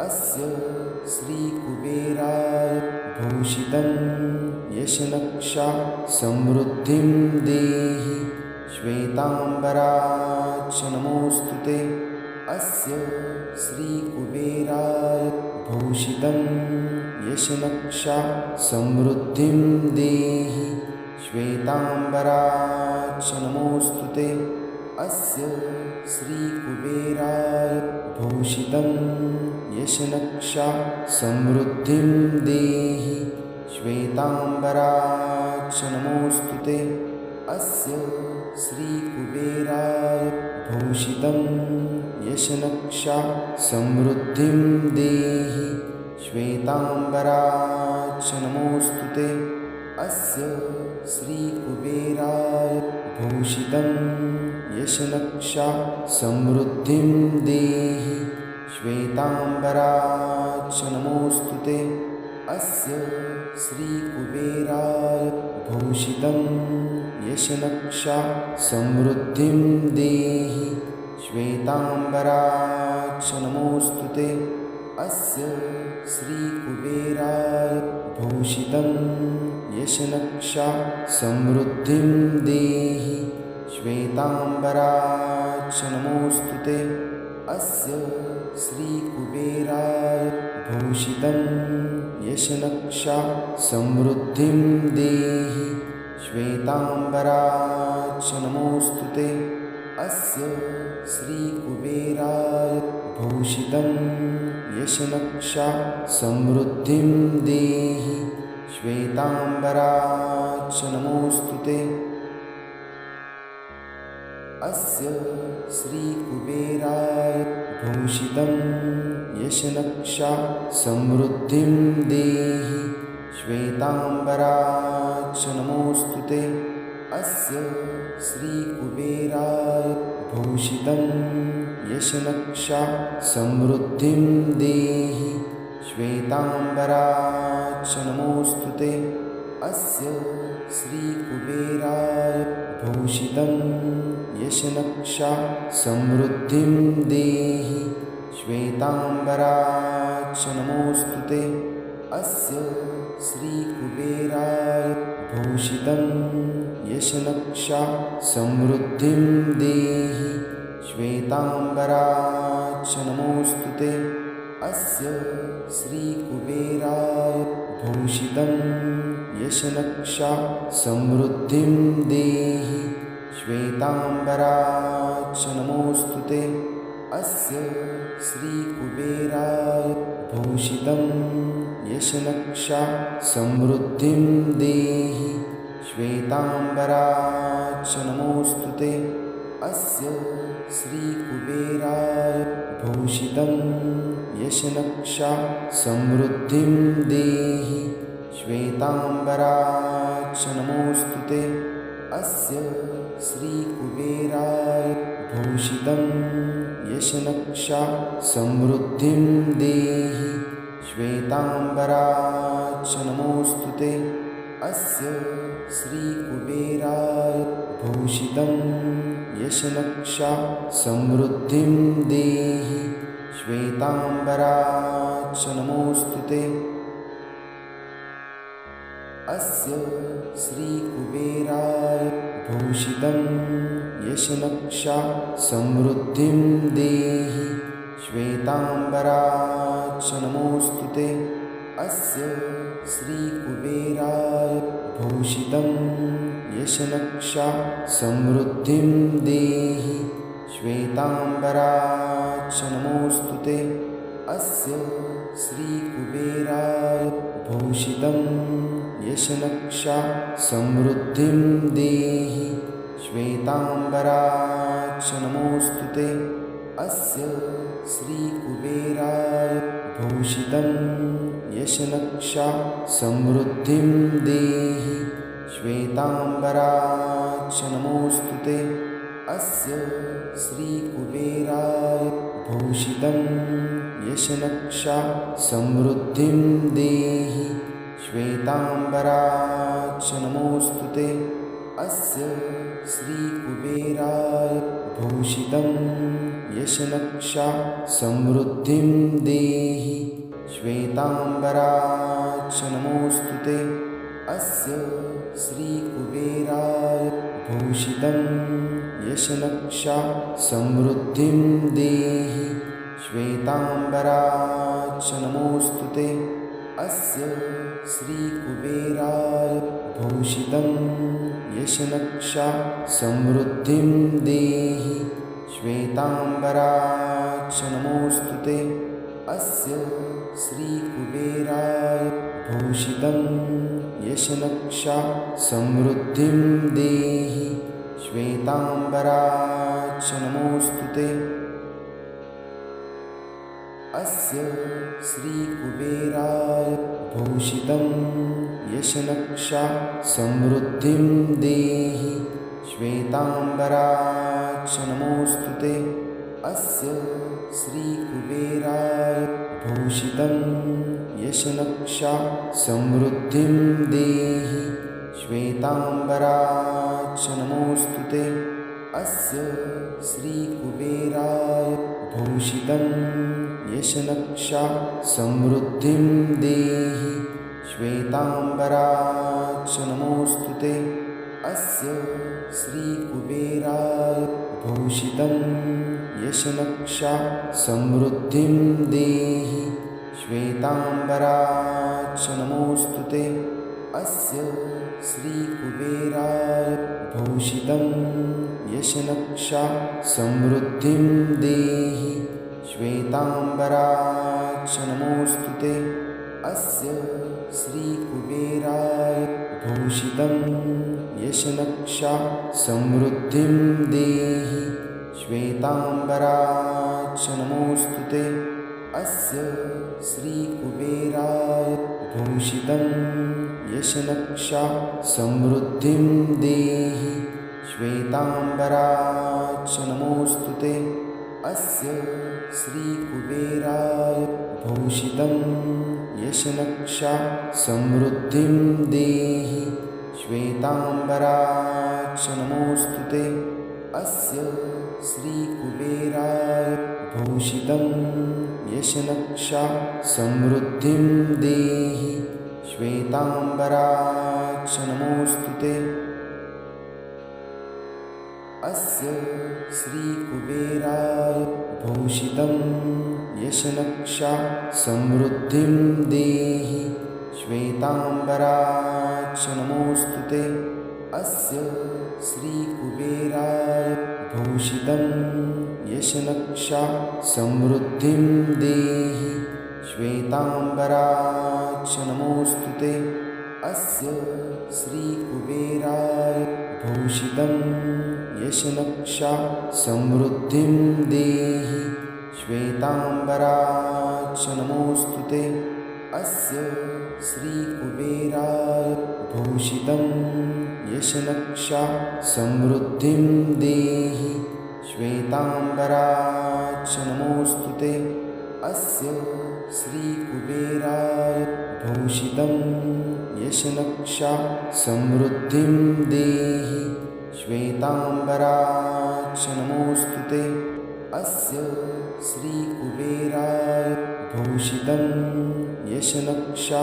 अस्य श्रीकुबेराय भूषितं यशनक्षा समृद्धिं देहि श्वेतांबराच्च नमोऽस्तु ते। अस्य श्रीकुबेराय भूषितं यशनक्षा समृद्धिं देहि श्वेतांबराच्च नमोऽस्तु ते। अस्य श्रीकुबेराय भूषितं यशनक्षा समृद्धिं देहि श्वेतांबराच्च नमोऽस्तु ते। अस्य श्रीकुबेराय भूषितं यशनक्षा समृद्धिं देहि श्वेतांबराच्च नमोऽस्तु ते। अस्य श्रीकुबेराय भूषितं यशनक्षा समृद्धिं देहि श्वेतांबराच्च नमोऽस्तु ते। अस्य श्रीकुबेराय भूषितं यशनक्षा समृद्धिं देहि श्वेतांबराच्च नमोऽस्तु ते। अस्य श्रीकुबेराय भूषितं यशनक्षा समृद्धिं देहि श्वेतांबराच्च नमोऽस्तु ते। अस्य श्रीकुबेराय भूषितं यशनक्षा समृद्धिं देहि श्वेतांबराच्च नमोऽस्तु ते। अस्य श्रीकुबेराय भूषितं यशनक्षा समृद्धिं देहि श्वेतांबराच्च नमोऽस्तु ते। अस्य श्रीकुबेराय भूषितं यशनक्षा समृद्धिं देहि श्वेतांबराच्च नमोऽस्तु ते। अस्य श्रीकुबेराय भूषितं यशनक्षा समृद्धिं देहि श्वेतांबराच्च नमोऽस्तु ते। अस्य श्रीकुबेराय भूषितं यशनक्षा समृद्धिं देहि श्वेतांबराच्च नमोऽस्तु ते। अस्य श्रीकुबेराय भूषितं यशनक्षा समृद्धिं देहि श्वेतांबराच्च नमोऽस्तु ते। अस्य श्रीकुबेराय भूषितं यशनक्षा समृद्धिं देहि श्वेतांबराच्च नमोऽस्तु ते। अस्य श्रीकुबेराय भूषितं यशनक्षा समृद्धिं देहि श्वेतांबराच्च नमोऽस्तु ते। अस्य श्रीकुबेराय भूषितं यशनक्षा समृद्धिं देहि श्वेतांबराच्च नमोऽस्तु ते। अस्य श्रीकुबेराय भूषितं यशनक्षा समृद्धिं देहि श्वेतांबराच्च नमोऽस्तु ते। अस्य श्रीकुबेराय भूषितं यशनक्षा समृद्धिं देहि श्वेतांबराच्च नमोऽस्तु ते। अस्य श्रीकुबेराय भूषितं यशनक्षा समृद्धिं देहि श्वेतांबराच्च नमोऽस्तु ते। अस्य श्रीकुबेराय भूषितं यशनक्षा समृद्धिं देहि श्वेतांबराच्च नमोऽस्तु ते। अस्य श्रीकुबेराय भूषितं यशनक्षा समृद्धिं देहि श्वेतांबराच्च नमोऽस्तु ते। अस्य श्रीकुबेराय भूषितं यशनक्षा समृद्धिं देहि श्वेतांबराच्च नमोऽस्तु ते। अस्य श्रीकुबेराय भूषितं यशनक्षा समृद्धिं देहि श्वेतांबराच्च नमोऽस्तु ते। अस्य श्रीकुबेराय भूषितं यशनक्षा समृद्धिं देहि श्वेताम्बराक्ष नमोऽस्तु ते अस्य श्रीकुबेराय भूषितं यशनक्षा समृद्धिं देहि श्वेताम्बराक्ष नमोऽस्तु ते अस्य श्रीकुबेराय भूषितं यशनक्षा समृद्धिं देहि श्वेताम्बराक्ष नमोऽस्तु ते अस्य श्रीकुबेराय भूषितं यशनक्षा समृद्धिं देहि श्वेताम्बराक्ष नमोऽस्तु ते अस्य श्रीकुबेराय भूषितं यशनक्षा समृद्धिं देहि श्वेताम्बराक्ष नमोऽस्तु ते अस्य श्रीकुबेराय भूषितं यशनक्षा समृद्धिं देहि श्वेताम्बराक्ष नमोऽस्तु ते अस्य श्रीकुबेराय भूषितं यशनक्षा समृद्धिं देहि श्वेताम्बराक्ष नमोऽस्तु ते अस्य श्रीकुबेराय भूषितं यशनक्षा समृद्धिं देहि श्वेताम्बराक्ष नमोऽस्तु ते अस्य श्रीकुबेराय भूषितं यशनक्षा समृद्धिं देहि श्वेताम्बराक्ष नमोऽस्तु ते अस्य श्रीकुबेराय भूषितं यशनक्षा समृद्धिं देहि श्वेताम्बराक्ष नमोऽस्तु ते अस्य श्रीकुबेराय भूषितं यशनक्षा समृद्धिं देहि श्वेताम्बराक्ष नमोऽस्तु ते अस्य श्रीकुबेराय भूषितं यशनक्षा समृद्धिं देहि श्वेताम्बराक्ष नमोऽस्तु ते अस्य श्रीकुबेराय भूषितं यशनक्षा समृद्धिं देहि श्वेताम्बराक्ष नमोऽस्तु ते अस्य श्रीकुबेराय भूषितं यशनक्षा समृद्धिं देहि श्वेताम्बराक्ष नमोऽस्तु ते अस्य श्रीकुबेराय भूषितं यशनक्षा समृद्धिं देहि श्वेताम्बराक्ष नमोऽस्तु ते अस्य श्रीकुबेराय भूषितं यशनक्षा समृद्धिं देहि श्वेताम्बराक्ष नमोऽस्तु ते अस्य श्रीकुबेराय भूषितं यशनक्षा समृद्धिं देहि श्वेताम्बराक्ष नमोऽस्तु ते अस्य श्रीकुबेराय भूषितं यशनक्षा समृद्धिं देहि श्वेताम्बराक्ष नमोऽस्तु ते अस्य श्रीकुबेराय भूषितं यशनक्षा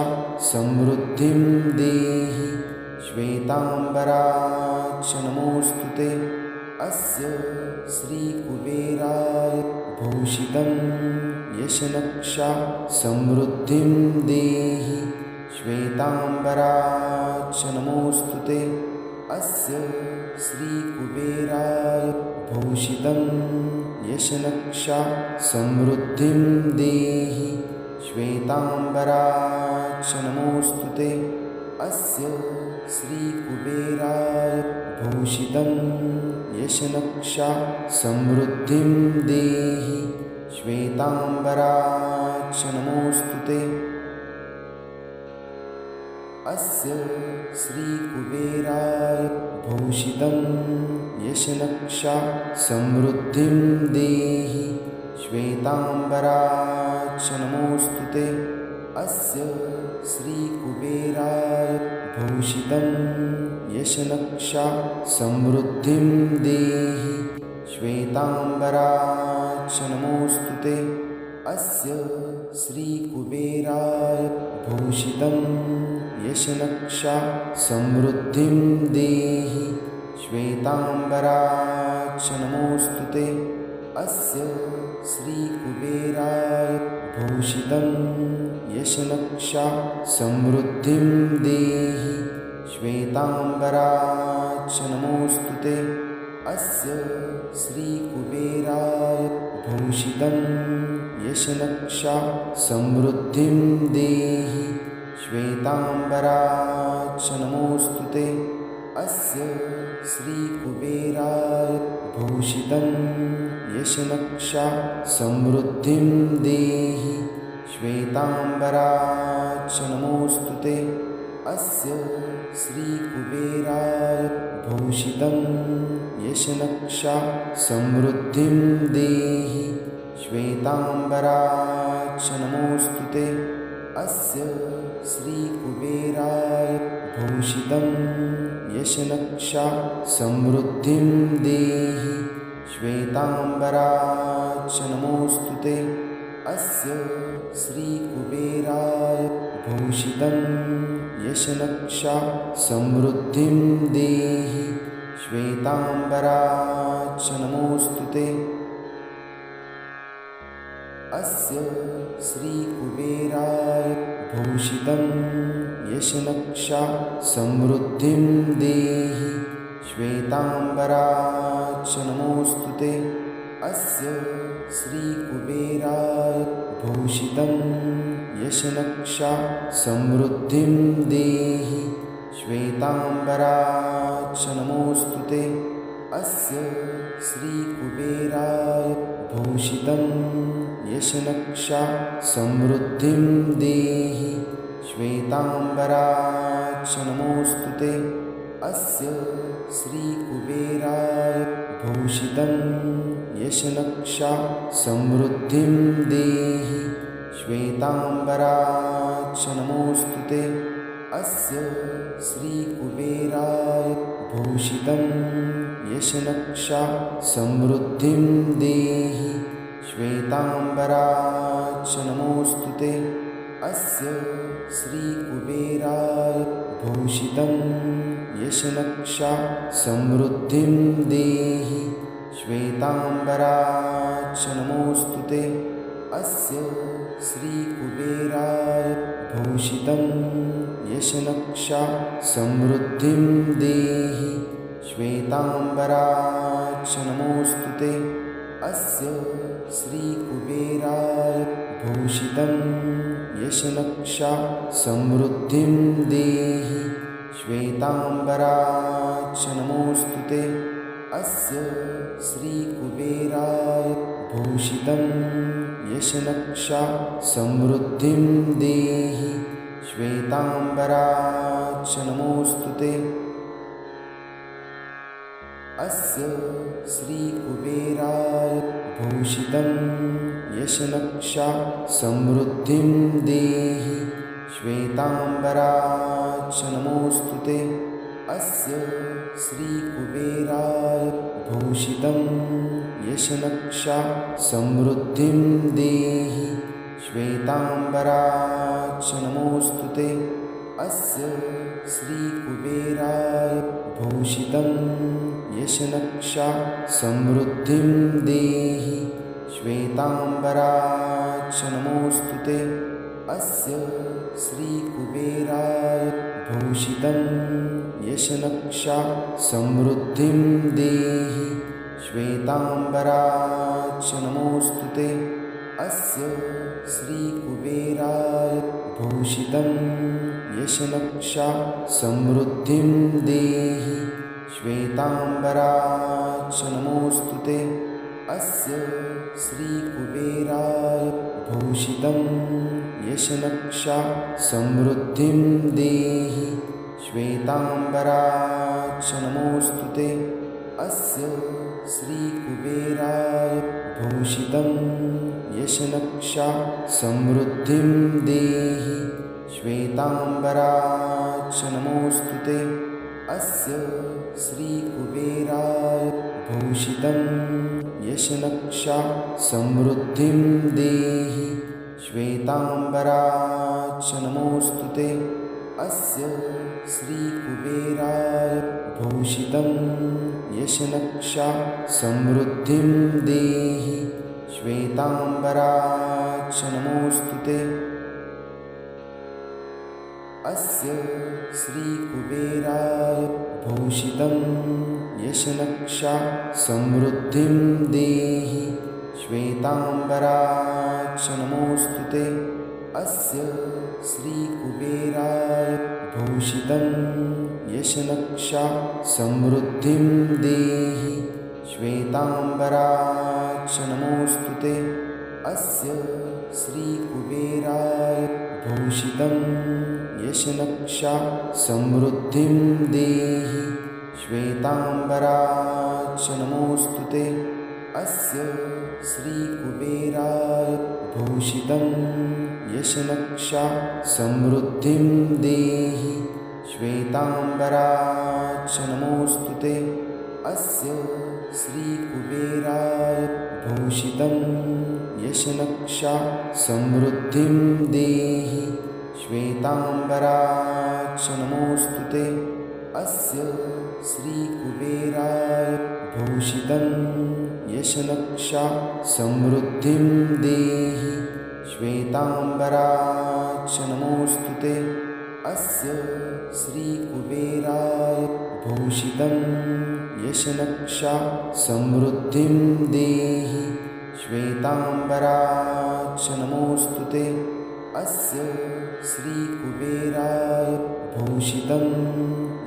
समृद्धिं देहि श्वेताम्बराक्ष नमोऽस्तु ते अस्य श्रीकुबेराय भूषितं यशनक्षा समृद्धिं देहि श्वेताम्बराक्ष नमोऽस्तु ते अस्य श्रीकुबेराय भूषितं यशनक्षा समृद्धिं देहि श्वेताम्बराक्ष नमोऽस्तु ते अस्य श्रीकुबेराय भूषितं यशनक्षा समृद्धिं देहि श्वेताम्बराक्ष नमोऽस्तु ते अस्य श्रीकुबेराय भूषितं यशनक्षा समृद्धिं देहि श्वेताम्बराक्ष नमोऽस्तु ते अस्य श्रीकुबेराय भूषितं यशनक्षा समृद्धिं देहि श्वेताम्बराक्ष नमोऽस्तु ते अस्य श्रीकुबेराय भूषितं यशनक्षा समृद्धिं देहि श्वेताम्बराक्ष नमोऽस्तु ते अस्य श्रीकुबेराय भूषितं यशनक्षा समृद्धिं देहि श्वेताम्बराक्ष नमोऽस्तु ते अस्य श्रीकुबेराय भूषितं यशनक्षा समृद्धिं देहि श्वेताम्बराक्ष नमोऽस्तु ते अस्य श्रीकुबेराय भूषितं यशनक्षा समृद्धिं देहि श्वेताम्बराक्ष नमोऽस्तु ते अस्य श्रीकुबेराय भूषितं यशनक्षा समृद्धिं देहि श्वेताम्बराक्ष नमोऽस्तु ते अस्य श्रीकुबेराय भूषितं यशनक्षा समृद्धिं देहि श्वेताम्बराक्ष नमोऽस्तु ते अस्य श्रीकुबेराय भूषितं यशनक्षा समृद्धिं देहि श्वेताम्बराक्ष नमोऽस्तु ते अस्य श्रीकुबेराय भूषितं यशनक्षा समृद्धिं देहि श्वेताम्बराक्ष नमोऽस्तु ते अस्य श्रीकुबेराय भूषितं यशनक्षा समृद्धिं देहि श्वेताम्बराक्ष नमोऽस्तु ते अस्य श्रीकुबेराय भूषितं यशनक्षा समृद्धिं देहि श्वेताम्बराक्ष नमोऽस्तु ते अस्य श्रीकुबेराय भूषितं यशनक्षा समृद्धिं देहि श्वेताम्बराक्ष नमोऽस्तु ते अस्य श्रीकुबेराय भूषितं यशनक्षा समृद्धिं देहि श्वेताम्बराक्ष नमोऽस्तु ते अस्य श्रीकुबेराय भूषितं यशनक्षा समृद्धिं देहि श्वेताम्बराक्ष नमोऽस्तु ते अस्य श्रीकुबेराय भूषितं यशनक्षा समृद्धिं देहि श्वेताम्बराक्ष नमोऽस्तु ते अस्य श्रीकुबेराय भूषितं यशनक्षा समृद्धिं देहि श्वेताम्बराक्ष नमोऽस्तु ते अस्य श्रीकुबेराय भूषितं यशनक्षा समृद्धिं देहि श्वेताम्बराक्ष नमोऽस्तु ते अस्य श्रीकुबेराय भूषितं यशनक्षा समृद्धिं देहि श्वेताम्बराक्ष नमोऽस्तु ते अस्य श्रीकुबेराय भूषितं यशनक्षा समृद्धिं देहि श्वेताम्बराक्ष नमोऽस्तु ते अस्य श्रीकुबेराय भूषितं यशनक्षा समृद्धिं देहि श्वेताम्बराक्ष नमोऽस्तु ते अस्य श्रीकुबेराय भूषितं यशनक्षा समृद्धिं देहि श्वेताम्बराक्ष नमोऽस्तु ते अस्य श्रीकुबेराय भूषितं यशनक्षा समृद्धिं देहि श्वेताम्बराक्ष नमोऽस्तु ते अस्य श्रीकुबेराय भूषितं यशनक्षा समृद्धिं देहि श्वेताम्बराक्ष नमोऽस्तु ते अस्य श्रीकुबेराय भूषितं यशनक्षा समृद्धिं देहि श्वेताम्बराक्ष नमोऽस्तु ते अस्य श्रीकुबेराय भूषितं यशनक्षा समृद्धिं देहि श्वेताम्बराच नमोऽस्तु ते। अस्य श्रीकुबेराय भूषितं यशनक्षा समृद्धिं देहि श्वेताम्बराच नमोऽस्तु ते। अस्य श्रीकुबेराय भूषितं यशनक्षा समृद्धिं देहि श्वेताम्बराच नमोऽस्तु ते। अस्य श्रीकुबेराय भूषितं यशनक्षा समृद्धिं देहि श्वेताम्बराच नमोऽस्तु ते। अस्य श्रीकुबेराय भूषितं यशनक्षा समृद्धिं देहि श्वेताम्बराच नमोऽस्तु ते। अस्य श्रीकुबेराय भूषितं यशनक्षा समृद्धिं देहि श्वेताम्बराच नमोऽस्तु ते। अस्य श्रीकुबेराय भूषितं यशनक्षा समृद्धिं देहि श्वेताम्बराच नमोऽस्तु ते। अस्य श्रीकुबेराय भूषितं यशनक्षा समृद्धिं देहि श्वेताम्बराच नमोऽस्तु ते। अस्य श्रीकुबेराय भूषितं यशनक्षा समृद्धिं देहि श्वेताम्बराच नमोऽस्तु ते। अस्य श्रीकुबेराय भूषितं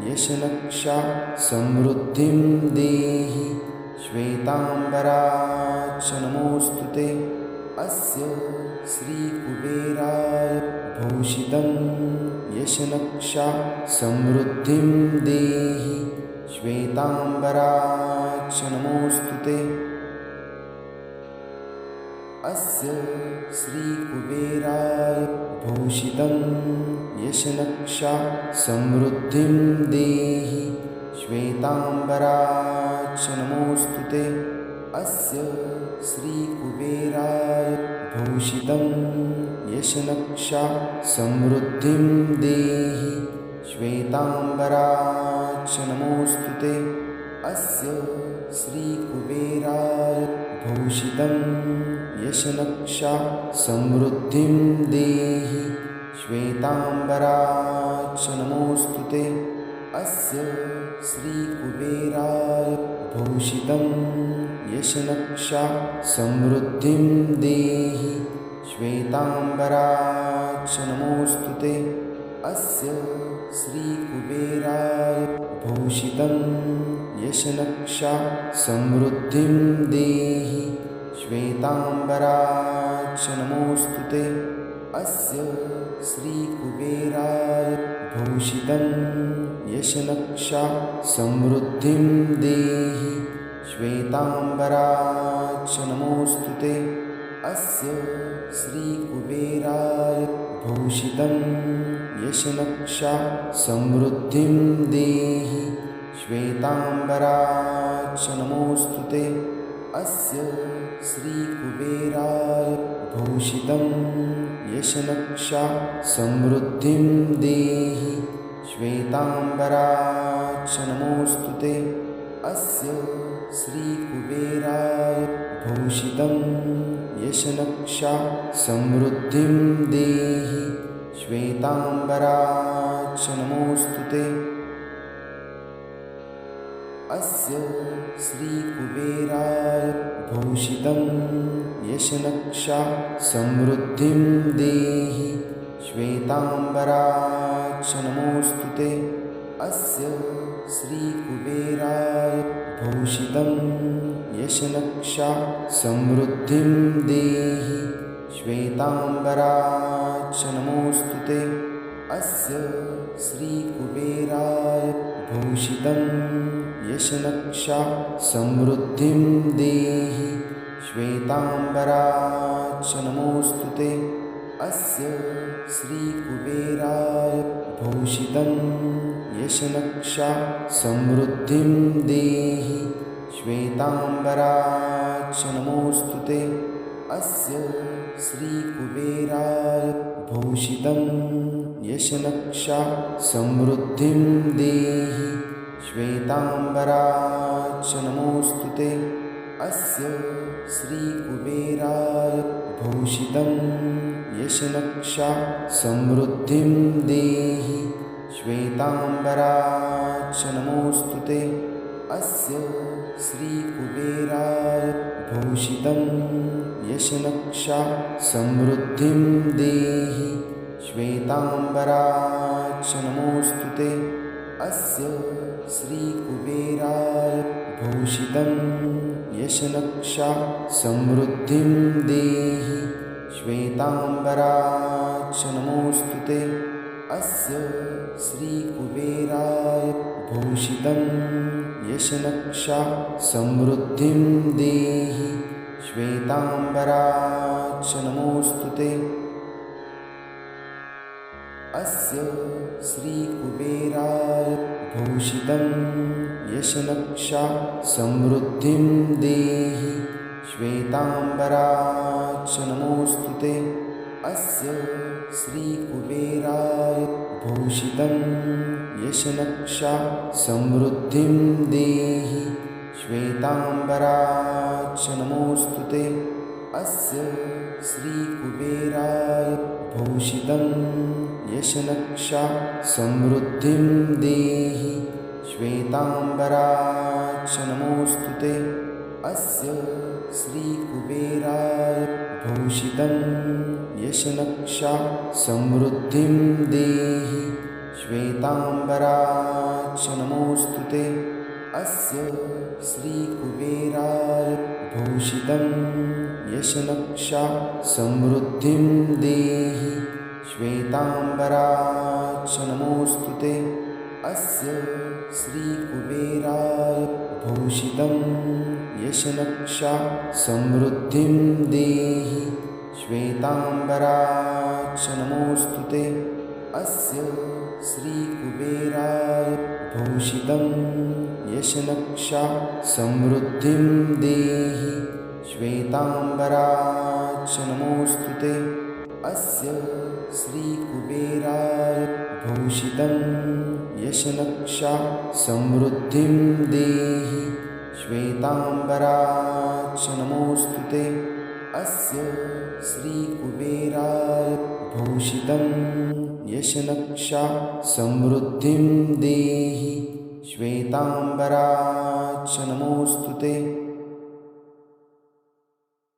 यशनक्षा समृद्धिं देहि श्वेताम्बराच नमोऽस्तु ते। अस्य श्रीकुबेराय भूषितं यशनक्षा समृद्धिं देहि श्वेताम्बराच नमोऽस्तु ते। अस्य श्रीकुबेराय भूषितं यशनक्षा समृद्धिं देहि श्वेताम्बराच नमोऽस्तु ते। अस्य श्रीकुबेराय भूषितं यशनक्षा समृद्धिं देहि श्वेताम्बराच नमोऽस्तु ते। अस्य श्रीकुबेराय भूषितं यशनक्षा समृद्धिं देहि श्वेताम्बराच नमोऽस्तु ते। अस्य श्रीकुबेराय भूषितं यशनक्षा समृद्धिं देहि श्वेताम्बराच नमोऽस्तु ते। अस्य श्रीकुबेराय भूषितं यशनक्षा समृद्धिं देहि श्वेताम्बराच नमोऽस्तु ते। अस्य श्रीकुबेराय भूषितं यशनक्षा समृद्धिं देहि श्वेताम्बराच नमोऽस्तु ते। अस्य श्रीकुबेराय भूषितं यशनक्षा समृद्धिं देहि श्वेताम्बराच नमोऽस्तु ते। अस्य श्रीकुबेराय भूषितं यशनक्षा समृद्धिं देहि श्वेताम्बराच नमोऽस्तु ते। अस्य श्रीकुबेराय भूषितं यशनक्षा समृद्धिं देहि श्वेताम्बराच नमोऽस्तु ते। अस्य श्रीकुबेराय भूषितं यशनक्षा समृद्धिं देहि श्वेताम्बराच नमोऽस्तु ते। अस्य श्रीकुबेराय भूषितं यशनक्षा समृद्धिं देहि श्वेताम्बराच नमोऽस्तु ते। अस्य श्रीकुबेराय भूषितं यशनक्षा समृद्धिं देहि श्वेताम्बराच नमोऽस्तु ते। अस्य श्रीकुबेराय भूषितं यशनक्षा समृद्धिं देहि श्वेताम्बराक्ष नमोऽस्तु ते अस्य श्रीकुबेराय भूषितं यशनक्षा समृद्धिं देहि श्वेताम्बराक्ष नमोऽस्तु ते अस्य श्रीकुबेराय भूषितं यशनक्षा समृद्धिं देहि श्वेताम्बराक्ष नमोऽस्तु ते अस्य श्रीकुबेराय भूषितं यशनक्षा समृद्धिं देहि श्वेताम्बराक्ष नमोऽस्तु ते अस्य श्रीकुबेराय भूषितं यशनक्षा समृद्धिं देहि श्वेताम्बराक्ष नमोऽस्तु ते अस्य श्रीकुबेराय भूषितं यशनक्षा समृद्धिं देहि श्वेताम्बराक्ष नमोऽस्तु ते अस्य श्रीकुबेराय भूषितं यशनक्षा समृद्धिं देहि श्वेताम्बराक्ष नमोऽस्तु ते अस्य श्रीकुबेराय भूषितं यशनक्षा समृद्धिं देहि श्वेताम्बराक्ष नमोऽस्तु ते अस्य श्रीकुबेराय भूषितं यशनक्षा समृद्धिं देहि श्वेताम्बराक्ष नमोऽस्तु ते अस्य श्रीकुबेराय भूषितं यशनक्षा समृद्धिं देहि श्वेताम्बराक्ष नमोऽस्तु ते अस्य श्रीकुबेराय भूषितं यशनक्षा समृद्धिं देहि श्वेताम्बराक्ष नमोऽस्तु ते अस्य श्रीकुबेराय भूषितं यशनक्षा समृद्धिं देहि श्वेताम्बराक्ष नमोऽस्तु ते अस्य श्रीकुबेराय भूषितं यशनक्षा समृद्धिं देहि श्वेताम्बराक्ष नमोऽस्तु ते अस्य श्रीकुबेराय भूषितं यशनक्षा समृद्धिं देहि श्वेताम्बराक्ष नमोऽस्तु ते अस्य श्रीकुबेराय भूषितं यशनक्षा समृद्धिं देहि श्वेताम्बराक्ष नमोऽस्तु ते